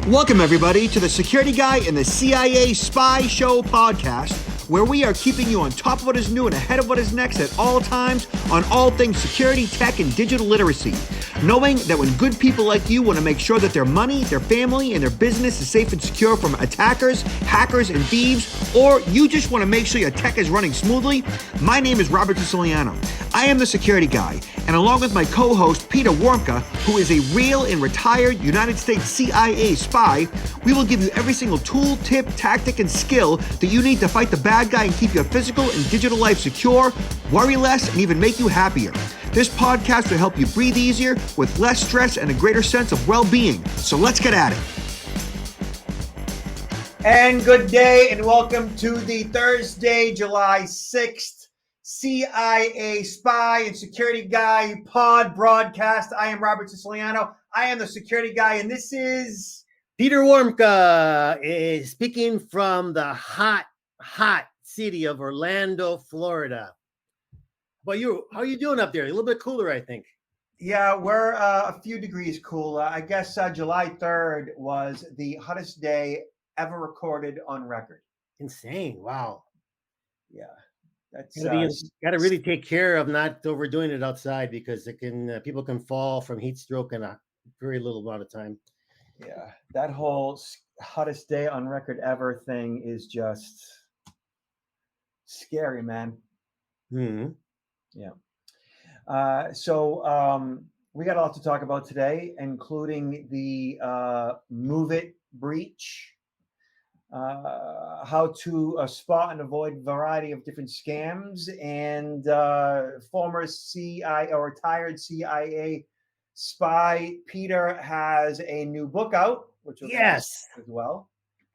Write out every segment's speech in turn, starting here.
Welcome, everybody, to the Security Guy and the CIA Spy Show podcast, where we are keeping you on top of what is new and ahead of what is next at all times on all things security, tech, and digital literacy. Knowing that when good people like you want to make sure that their money, their family, and their business is safe and secure from attackers, hackers, and thieves, or you just want to make sure your tech is running smoothly, my name is Robert Siciliano. I am the Security Guy, and along with my co-host, Peter Warmka, who is a real and retired United States CIA spy, we will give you every single tool, tip, tactic, and skill that you need to fight the bad guy and keep your physical and digital life secure, worry less, and even make you happier. This podcast will help you breathe easier with less stress and a greater sense of well-being. So let's get at it. And good day and welcome to the Thursday, July 6th, CIA Spy and Security Guy pod broadcast. I am Robert Siciliano. I am the Security Guy, and this is Peter Warmka, is speaking from the hot city of Orlando, Florida. But how are you doing up there? A little bit cooler, I think. Yeah, we're a few degrees cool. I guess July 3rd was the hottest day ever recorded on record. Insane. Wow. Yeah. That's got to really take care of not overdoing it outside, because it can people can fall from heat stroke in a very little amount of time. Yeah, that whole hottest day on record ever thing is just scary, man. Mm-hmm. Yeah. So we got a lot to talk about today, including the MOVEit breach, how to spot and avoid a variety of different scams, and former CIA or retired CIA spy Peter has a new book out, which will yes as well.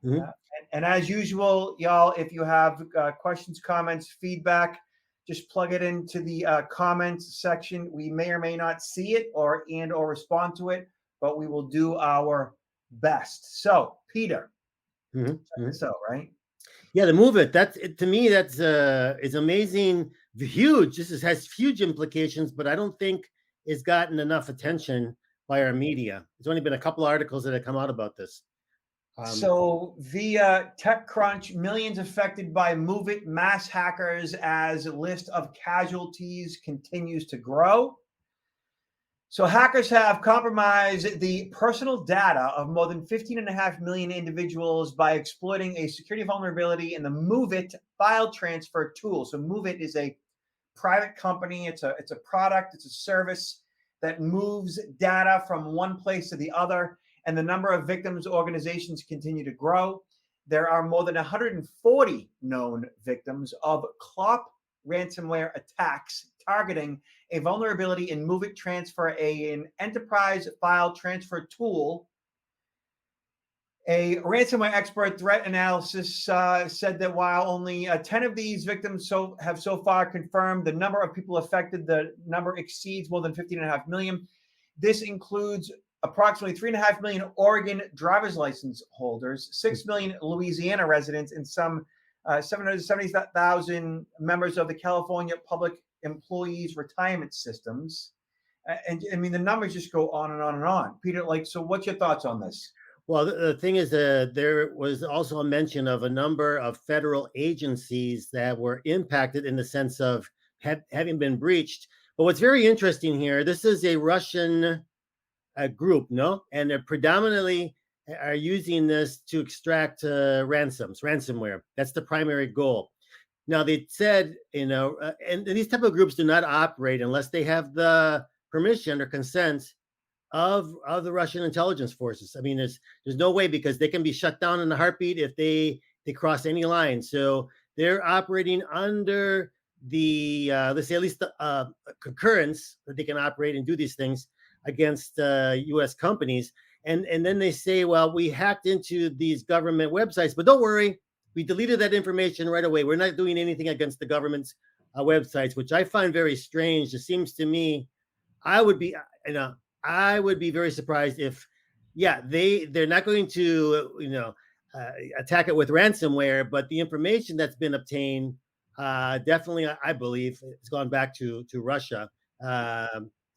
Mm-hmm. And as usual, y'all, if you have questions, comments, feedback, just plug it into the comments section. We may or may not see it or respond to it, but we will do our best. So, Peter, check this out, right? Yeah, the MOVEit. To me, that's is amazing, huge. This has huge implications, but I don't think it's gotten enough attention by our media. There's only been a couple articles that have come out about this. So via TechCrunch, millions affected by MOVEit mass hackers as list of casualties continues to grow. So hackers have compromised the personal data of more than 15.5 million individuals by exploiting a security vulnerability in the MOVEit file transfer tool. So MOVEit is a private company. It's a product. It's a service that moves data from one place to the other. And the number of victims organizations continue to grow. There are more than 140 known victims of CLOP ransomware attacks targeting a vulnerability in MOVEit Transfer, an enterprise file transfer tool. A ransomware expert threat analysis said that while only 10 of these victims have so far confirmed, the number of people affected, the number exceeds more than 15.5 million. This includes approximately 3.5 million Oregon driver's license holders, 6 million Louisiana residents, and some 770,000 members of the California Public Employees Retirement Systems. And I mean, the numbers just go on and on and on. Peter, so what's your thoughts on this? Well, the thing is, there was also a mention of a number of federal agencies that were impacted in the sense of having been breached. But what's very interesting here, this is a Russian group, no? And they're predominantly are using this to extract ransomware. That's the primary goal. Now, they said, and these type of groups do not operate unless they have the permission or consent of the Russian intelligence forces. I mean, there's no way, because they can be shut down in a heartbeat if they cross any line. So they're operating under the, let's say, at least the concurrence that they can operate and do these things against U.S. companies. And then they say, well, we hacked into these government websites, but don't worry, we deleted that information right away. We're not doing anything against the government's websites, which I find very strange. It seems to me, I would be very surprised if, they're not going to, attack it with ransomware, but the information that's been obtained, definitely, I believe, it's gone back to Russia.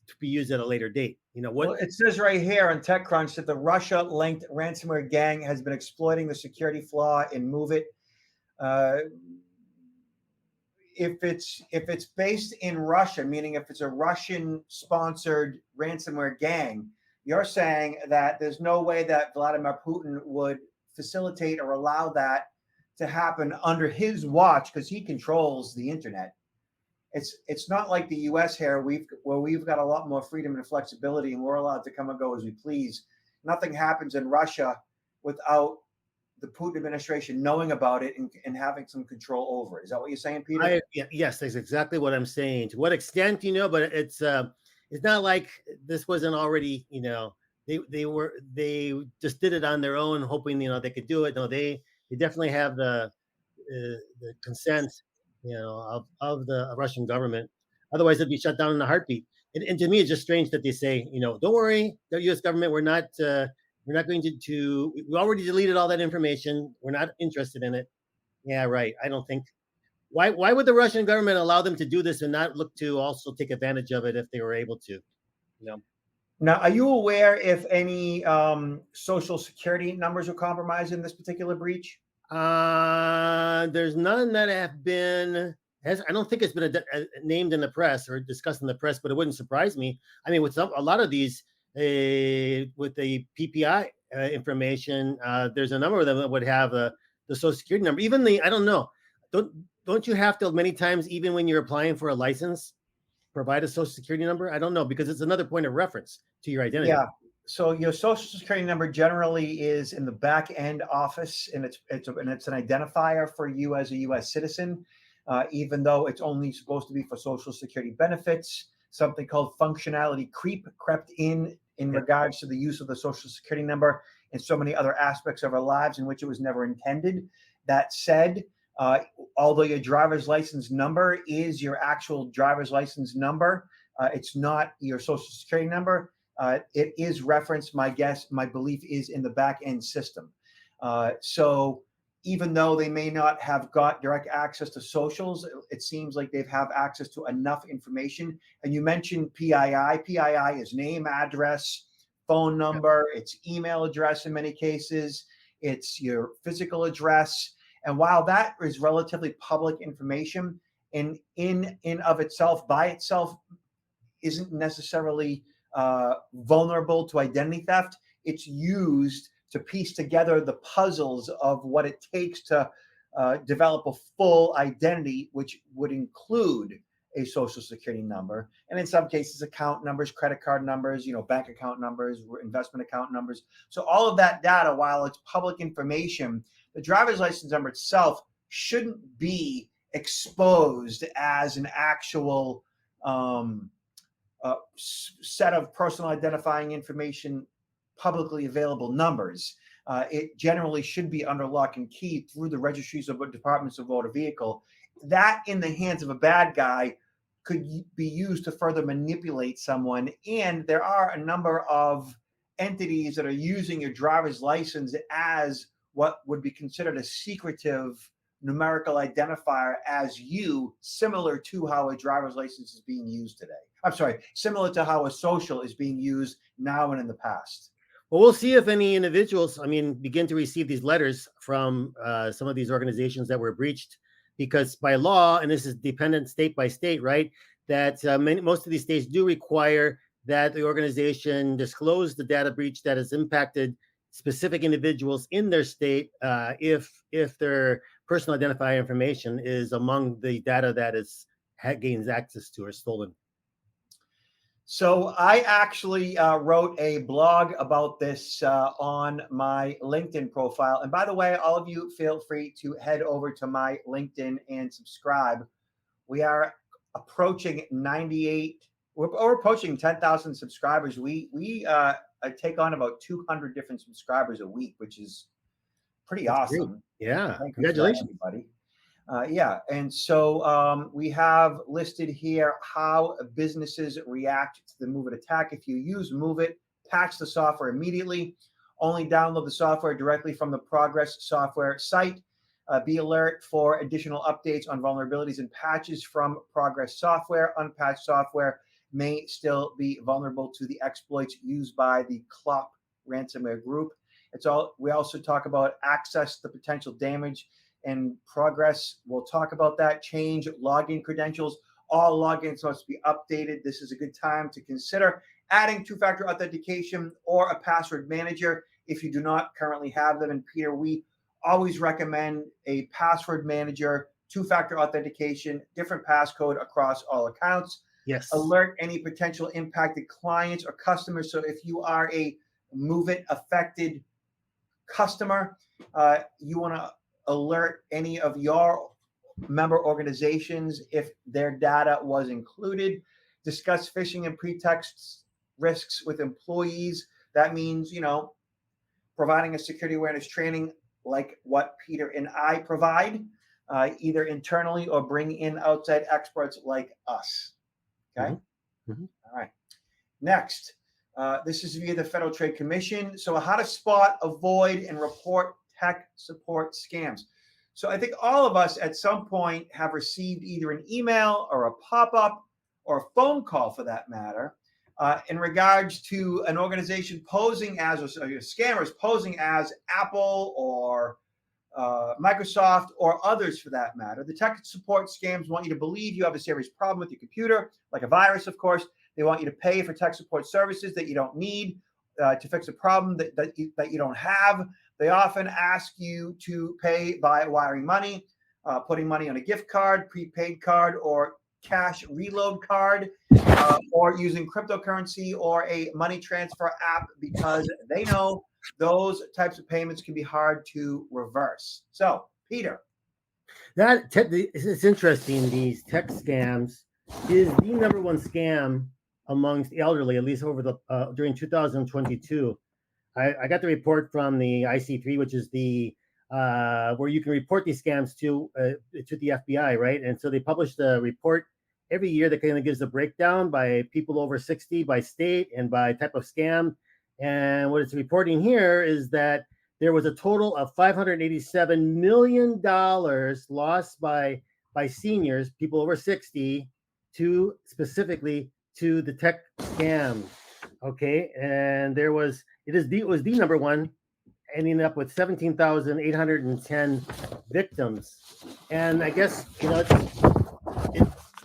to be used at a later date. What? Well, it says right here on TechCrunch that the Russia-linked ransomware gang has been exploiting the security flaw in MOVEit. If it's based in Russia, meaning if it's a Russian-sponsored ransomware gang, you're saying that there's no way that Vladimir Putin would facilitate or allow that to happen under his watch because he controls the internet. It's not like the U.S. here, where we've got a lot more freedom and flexibility, and we're allowed to come and go as we please. Nothing happens in Russia without the Putin administration knowing about it and having some control over it. Is that what you're saying, Peter? Yes, that's exactly what I'm saying. To what extent, but it's not like this wasn't already, they just did it on their own, hoping they could do it. No, they definitely have the consent, of the Russian government. Otherwise, it'd be shut down in a heartbeat. And to me, it's just strange that they say, don't worry, the U.S. government, we're not going to. We already deleted all that information. We're not interested in it. Yeah, right. I don't think. Why would the Russian government allow them to do this and not look to also take advantage of it if they were able to? Now, are you aware if any social security numbers were compromised in this particular breach? There's none that have been. I don't think it's been named in the press or discussed in the press, but it wouldn't surprise me. I mean, with a lot of these, with the PPI information, there's a number of them that would have the social security number. Even I don't know. Don't you have to many times, even when you're applying for a license, provide a social security number? I don't know, because it's another point of reference to your identity. Yeah. So your social security number generally is in the back end office, and it's an identifier for you as a U.S. citizen, even though it's only supposed to be for social security benefits. Something called functionality creep crept in regards to the use of the social security number and so many other aspects of our lives in which it was never intended. That said, although your driver's license number is your actual driver's license number, it's not your social security number. It is referenced, my belief is, in the back end system. So even though they may not have got direct access to socials, it seems like they have access to enough information. And you mentioned PII. PII is name, address, phone number, it's email address in many cases, it's your physical address. And while that is relatively public information, and in of itself, by itself, isn't necessarily vulnerable to identity theft, it's used to piece together the puzzles of what it takes to develop a full identity, which would include a social security number, and in some cases, account numbers, credit card numbers, bank account numbers, investment account numbers. So all of that data, while it's public information, the driver's license number itself shouldn't be exposed as an actual set of personal identifying information, publicly available numbers. It generally should be under lock and key through the registries of departments of motor vehicle. That, in the hands of a bad guy, could be used to further manipulate someone. And there are a number of entities that are using your driver's license as what would be considered a secretive numerical identifier as you, similar to how a driver's license is being used today. I'm sorry, similar to how a social is being used now and in the past. Well, we'll see if any individuals, begin to receive these letters from some of these organizations that were breached, because by law, and this is dependent state by state, right, that most of these states do require that the organization disclose the data breach that has impacted specific individuals in their state if their personal identifying information is among the data that gains access to or stolen. So I actually wrote a blog about this on my LinkedIn profile. And by the way, all of you, feel free to head over to my LinkedIn and subscribe. We are approaching 98. We're approaching 10,000 subscribers. We take on about 200 different subscribers a week, which is pretty awesome. Great. Yeah, congratulations, everybody. And so we have listed here how businesses react to the MOVEit attack. If you use MOVEit, patch the software immediately. Only download the software directly from the Progress software site. Be alert for additional updates on vulnerabilities and patches from Progress software. Unpatched software may still be vulnerable to the exploits used by the CLOP ransomware group. We also talk about access to potential damage and progress. We'll talk about that. Change login credentials. All logins must be updated. This is a good time to consider adding two-factor authentication or a password manager if you do not currently have them. And Peter, we always recommend a password manager, two-factor authentication, different passcode across all accounts. Yes. Alert any potential impacted clients or customers. So if you are a MOVEit affected customer, you want to alert any of your member organizations if their data was included. Discuss phishing and pretext risks with employees. That means, providing a security awareness training like what Peter and I provide, either internally or bring in outside experts like us. Okay. Mm-hmm. Mm-hmm. All right. Next, this is via the Federal Trade Commission. So how to spot, avoid, and report tech support scams. So I think all of us at some point have received either an email or a pop-up or a phone call, for that matter, in regards to an organization posing as, or scammers posing as Apple or Microsoft or others for that matter. The tech support scams want you to believe you have a serious problem with your computer, like a virus, of course. They want you to pay for tech support services that you don't need to fix a problem that you don't have. They often ask you to pay by wiring money, putting money on a gift card, prepaid card, or cash reload card, or using cryptocurrency or a money transfer app, because they know those types of payments can be hard to reverse. So, Peter. It's interesting. These tech scams is the number one scam amongst the elderly, at least over during 2022. I got the report from the IC3, which is the where you can report these scams to the FBI, right? And so they publish the report every year that kind of gives a breakdown by people over 60, by state, and by type of scam. And what it's reporting here is that there was a total of $587 million lost by seniors, people over 60, specifically to the tech scam. Okay, and it was the number one, ending up with 17,810 victims. And I guess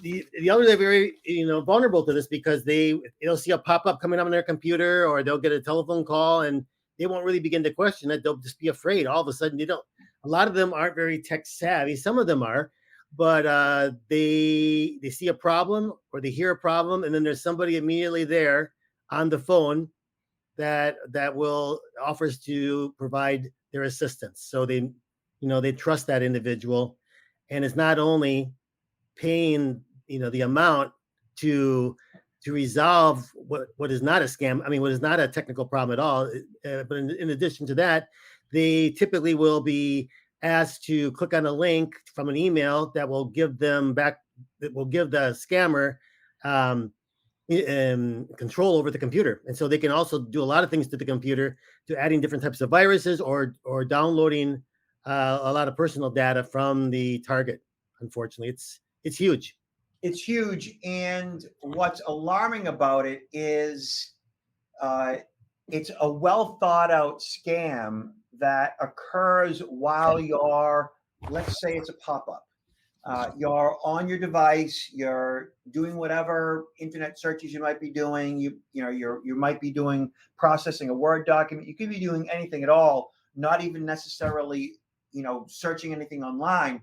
the others are very vulnerable to this, because they'll see a pop-up coming up on their computer, or they'll get a telephone call and they won't really begin to question it. They'll just be afraid. All of a sudden, a lot of them aren't very tech savvy. Some of them are, but they see a problem or they hear a problem, and then there's somebody immediately there on the phone that will offers to provide their assistance. So they trust that individual, and it's not only paying the amount to resolve what is not a scam. I mean, what is not a technical problem at all. But in addition to that, they typically will be asked to click on a link from an email that will give the scammer control over the computer. And so they can also do a lot of things to the computer, to adding different types of viruses or downloading a lot of personal data from the target. Unfortunately, it's huge. It's huge. And what's alarming about it is it's a well thought out scam that occurs while let's say it's a pop-up. You're on your device, you're doing whatever internet searches you might be doing. You might be processing a Word document. You could be doing anything at all, not even necessarily, searching anything online,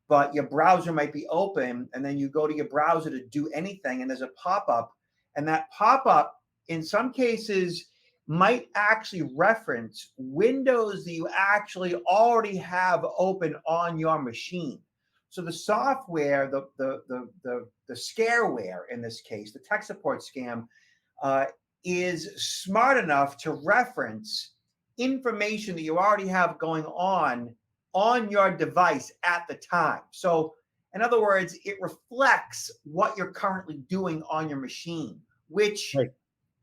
but your browser might be open, and then you go to your browser to do anything, and there's a pop-up, and that pop-up in some cases might actually reference windows that you actually already have open on your machine. So the software, the scareware in this case, the tech support scam, is smart enough to reference information that you already have going on your device at the time. So in other words, it reflects what you're currently doing on your machine, which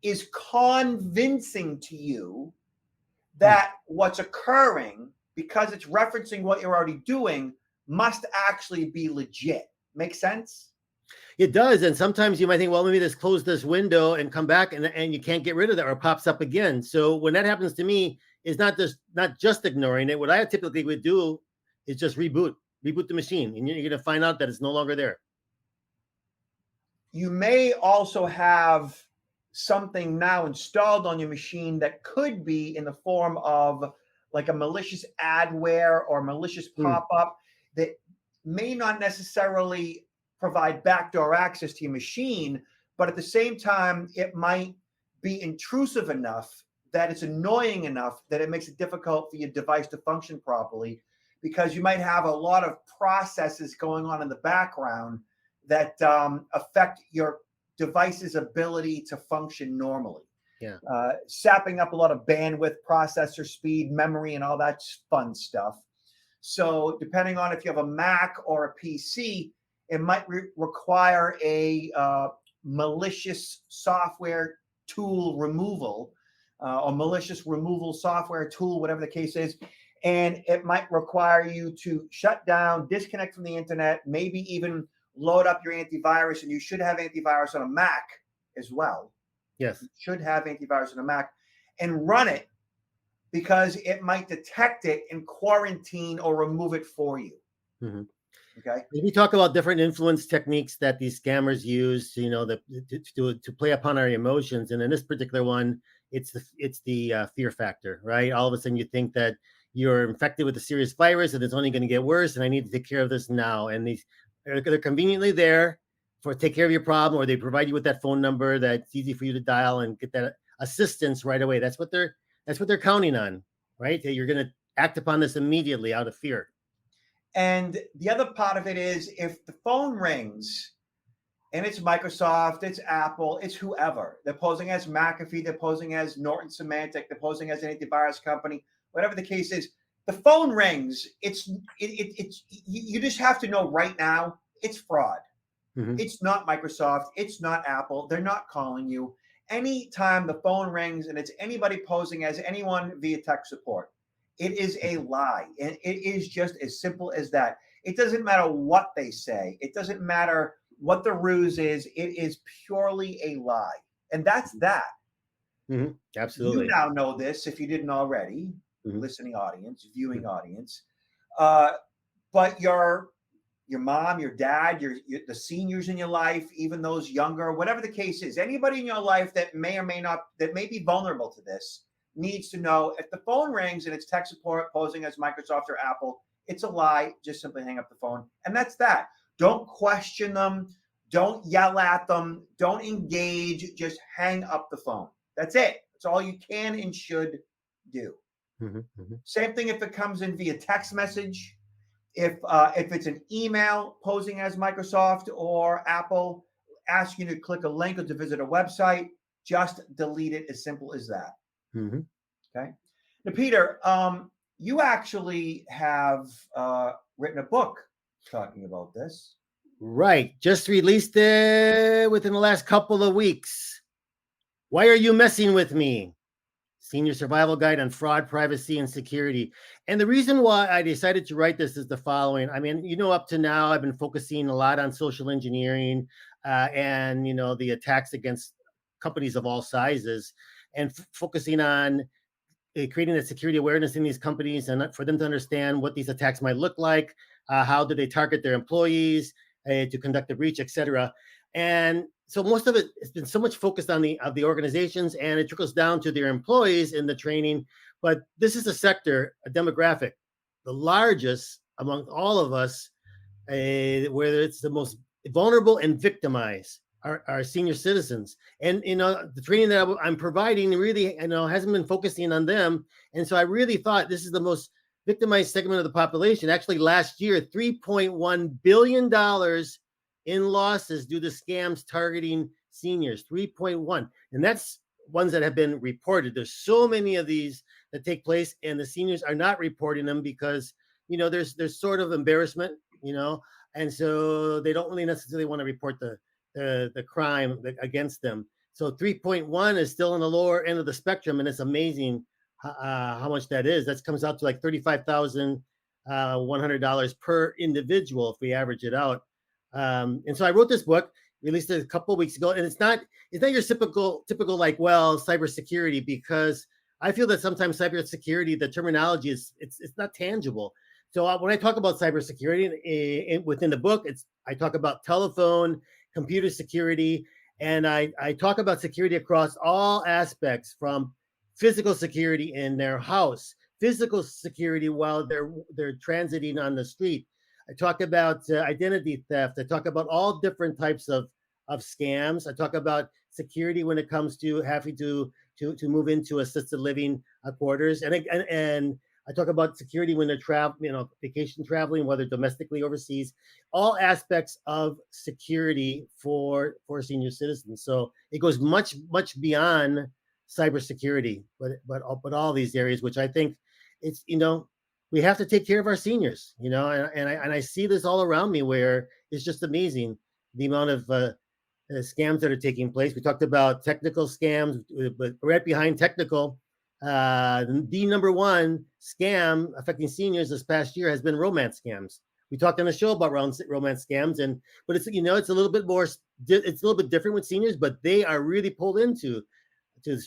is convincing to you that what's occurring, because it's referencing what you're already doing, must actually be legit. Make sense? It does. And sometimes you might think, well, maybe just close this window and come back, and you can't get rid of that, or it pops up again. So when that happens to me, it's not just ignoring it. What I typically would do is just reboot the machine, and you're going to find out that it's no longer there. You may also have something now installed on your machine that could be in the form of like a malicious adware or malicious pop-up that may not necessarily provide backdoor access to your machine, but at the same time, it might be intrusive enough that it's annoying enough that it makes it difficult for your device to function properly, because you might have a lot of processes going on in the background that affect your device's ability to function normally. Yeah. Sapping up a lot of bandwidth, processor speed, memory, and all that fun stuff. So depending on if you have a Mac or a PC, it might require a malicious software tool removal or malicious removal software tool, whatever the case is. And it might require you to shut down, disconnect from the internet, maybe even load up your antivirus. And you should have antivirus on a Mac as well. Yes. You should have antivirus on a Mac and run it, because it might detect it and quarantine or remove it for you. Mm-hmm. Okay. We talk about different influence techniques that these scammers use, to play upon our emotions. And in this particular one, it's the fear factor, right? All of a sudden you think that you're infected with a serious virus and it's only going to get worse, and I need to take care of this now. And they're conveniently there for take care of your problem, or they provide you with that phone number that's easy for you to dial and get that assistance right away. That's what they're counting on, right? That you're going to act upon this immediately out of fear. And the other part of it is, if the phone rings and it's Microsoft, it's Apple, it's whoever, they're posing as McAfee, they're posing as Norton Symantec, they're posing as an antivirus company, whatever the case is, the phone rings. It's you just have to know right now it's fraud. Mm-hmm. It's not Microsoft. It's not Apple. They're not calling you. Anytime the phone rings and it's anybody posing as anyone via tech support, it is a lie. And it is just as simple as that. It doesn't matter what they say. It doesn't matter what the ruse is. It is purely a lie. And that's that. Mm-hmm. Absolutely. You now know this if you didn't already, listening audience, viewing audience. But your mom, your dad, the seniors in your life, even those younger, whatever the case is, anybody in your life that may or may not, that may be vulnerable to this, needs to know, if the phone rings and it's tech support posing as Microsoft or Apple, it's a lie. Just simply hang up the phone. And that's that. Don't question them. Don't yell at them. Don't engage. Just hang up the phone. That's it. That's all you can and should do. Mm-hmm. Mm-hmm. Same thing if it comes in via text message. If it's an email posing as Microsoft or Apple, asking you to click a link or to visit a website, just delete it. As simple as that. Mm-hmm. Okay. Now, Peter, you actually have written a book talking about this. Right. Just released it within the last couple of weeks. Why are you messing with me? Senior Survival Guide on Fraud, Privacy, and Security. And the reason why I decided to write this is the following. I mean, up to now, I've been focusing a lot on social engineering and, the attacks against companies of all sizes, and focusing on creating that security awareness in these companies, and for them to understand what these attacks might look like, how do they target their employees to conduct a breach, etc. And so most of it has been so much focused on the organizations, and it trickles down to their employees in the training. But this is a sector, a demographic, the largest among all of us, where it's the most vulnerable and victimized are senior citizens. And the training that I'm providing really hasn't been focusing on them. And so I really thought this is the most victimized segment of the population. Actually, last year, $3.1 billion in losses due to scams targeting seniors. 3.1, and that's ones that have been reported. There's so many of these that take place, and the seniors are not reporting them because there's sort of embarrassment, and so they don't really necessarily want to report the crime against them. So 3.1 is still on the lower end of the spectrum, and it's amazing how much that is. That comes out to like $35,100 per individual if we average it out. And so I wrote this book, released it a couple of weeks ago, and it's not your typical like, well, cybersecurity, because I feel that sometimes cybersecurity, the terminology is it's not tangible. So when I talk about cybersecurity within the book, I talk about telephone, computer security, and I talk about security across all aspects, from physical security in their house, physical security while they're transiting on the street. I talk about identity theft. I talk about all different types of scams. I talk about security when it comes to having to move into assisted living quarters, and I talk about security when they're vacation traveling, whether domestically, overseas, all aspects of security for senior citizens. So it goes much beyond cybersecurity, but all these areas, which I think it's we have to take care of our seniors, and I see this all around me, where it's just amazing the amount of scams that are taking place. We talked about technical scams, but right behind technical, the number one scam affecting seniors this past year has been romance scams. We talked on the show about romance scams, but it's it's a little bit more, it's a little bit different with seniors, but they are really pulled into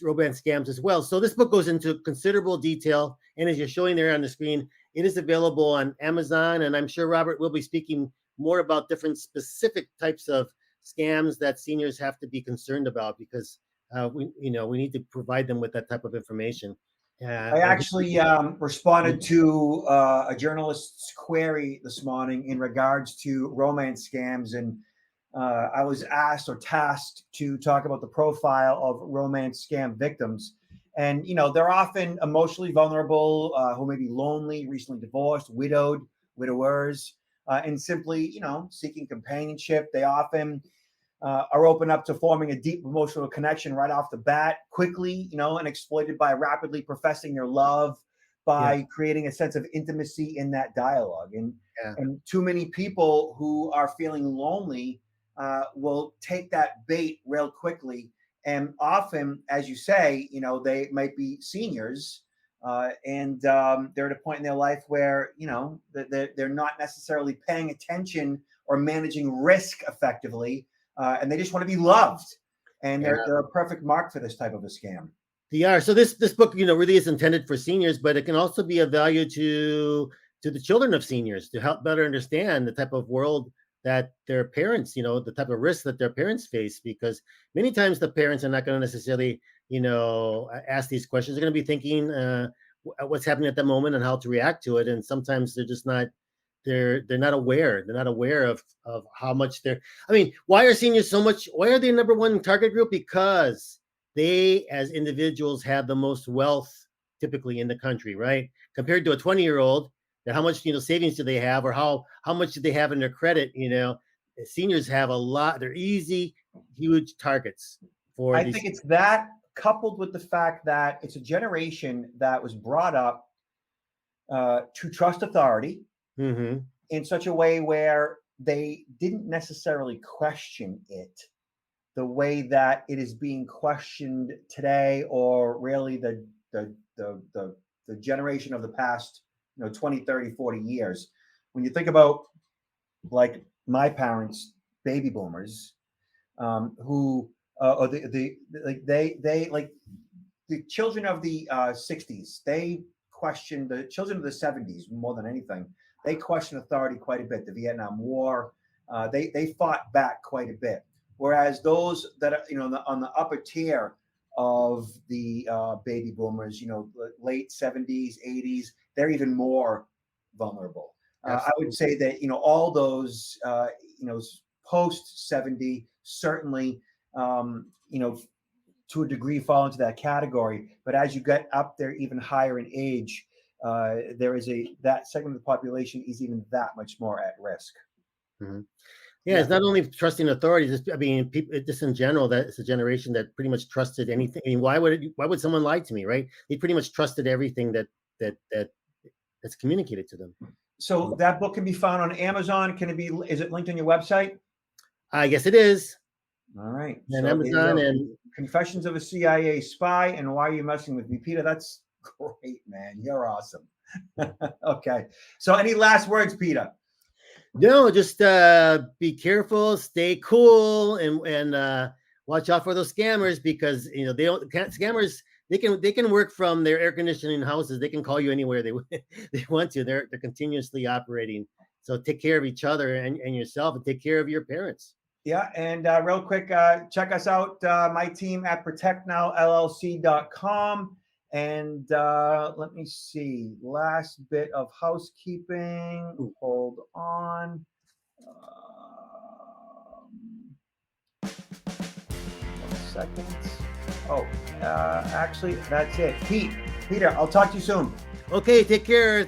romance scams as well. So this book goes into considerable detail, and as you're showing there on the screen, it is available on Amazon, and I'm sure Robert will be speaking more about different specific types of scams that seniors have to be concerned about, because we need to provide them with that type of information. I actually responded to a journalist's query this morning in regards to romance scams, and I was asked or tasked to talk about the profile of romance scam victims. And, they're often emotionally vulnerable, who may be lonely, recently divorced, widowed, widowers, and simply, seeking companionship. They often are open up to forming a deep emotional connection right off the bat, quickly, and exploited by rapidly professing their love, by creating a sense of intimacy in that dialogue. And too many people who are feeling lonely will take that bait real quickly. And often, as you say, they might be seniors, and they're at a point in their life where, they're not necessarily paying attention or managing risk effectively, and they just want to be loved. And they're a perfect mark for this type of a scam. They are. So this book, really is intended for seniors, but it can also be of value to the children of seniors, to help better understand the type of world that their parents, the type of risks that their parents face, because many times the parents are not going to necessarily, ask these questions. They're going to be thinking what's happening at that moment and how to react to it. And sometimes they're just not, they're not aware. They're not aware of how much why are seniors why are they number one target group? Because they, as individuals, have the most wealth typically in the country, right? Compared to a 20-year-old, how much savings do they have, or how much do they have in their credit? Seniors have a lot. They're easy, huge targets for. I think it's that, coupled with the fact that it's a generation that was brought up to trust authority in such a way where they didn't necessarily question it the way that it is being questioned today, or really the generation of the past 20, 30, 40 years. When you think about like my parents, baby boomers, who or the children of the 60s, they questioned the children of the 70s more than anything. They questioned authority quite a bit. The Vietnam War, they fought back quite a bit. Whereas those that are on the upper tier of the baby boomers, late 70s, 80s, they're even more vulnerable. I would say that all those post 70 certainly to a degree fall into that category. But as you get up there even higher in age, there is that segment of the population is even that much more at risk. Yeah, it's not only trusting authorities. People just in general, that it's a generation that pretty much trusted anything. I mean, why would someone lie to me, right? They pretty much trusted everything that's communicated to them. So that book can be found on Amazon. Is it linked on your website? I guess it is. All right. And so Amazon and Confessions of a CIA Spy and Why Are You Messing with Me, Peter? That's great, man. You're awesome. Okay. So any last words, Peter? No, just be careful, stay cool, and watch out for those scammers, because scammers, they can work from their air conditioning houses. They can call you anywhere they they want to. They're continuously operating. So take care of each other and yourself, and take care of your parents. Yeah, and real quick, check us out, my team at protectnowllc.com. And let me see, last bit of housekeeping. Hold on. 1 second. Oh, actually, that's it. Peter, I'll talk to you soon. Okay, take care.